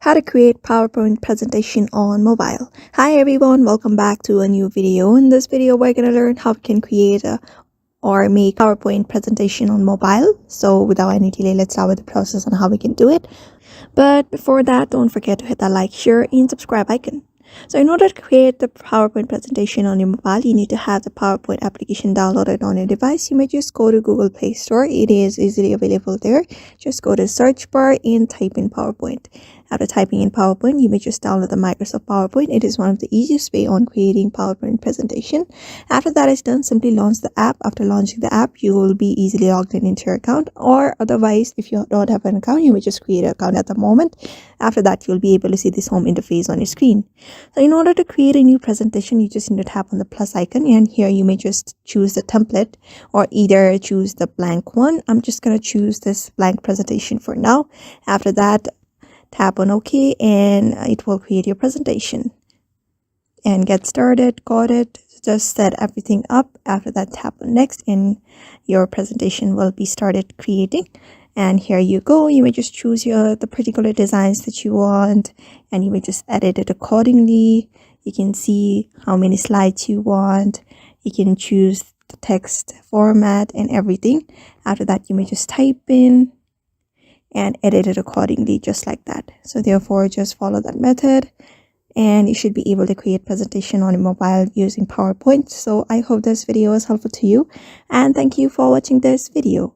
How to create PowerPoint presentation on mobile. Hi everyone, welcome back to a new video. In this video, we're going to learn how we can create or make PowerPoint presentation on mobile. So without any delay, let's start with the process on how we can do it. But before that, don't forget to hit that like, share, and subscribe icon. So in order to create the PowerPoint presentation on your mobile, you need to have the PowerPoint application downloaded on your device. You may just go to Google Play Store. It is easily available there. Just go to search bar and type in PowerPoint. After typing in PowerPoint, you may just download the Microsoft PowerPoint. It is one of the easiest way on creating PowerPoint presentation. After that is done, simply launch the app. After launching the app, you will be easily logged in into your account, or otherwise, if you don't have an account, you may just create an account at the moment. After that, you'll be able to see this home interface on your screen. So in order to create a new presentation, you just need to tap on the plus icon, and here you may just choose the template or either choose the blank one. I'm just going to choose this blank presentation for now. After that, tap on OK and it will create your presentation. And get started. Got it. Just set everything up. After that, tap on next and your presentation will be started creating. And here you go. You may just choose the particular designs that you want, and you may just edit it accordingly. You can see how many slides you want. You can choose the text format and everything. After that, you may just type in and edit it accordingly, just like that. So therefore, just follow that method and you should be able to create presentation on your mobile using PowerPoint. So I hope this video was helpful to you, and thank you for watching this video.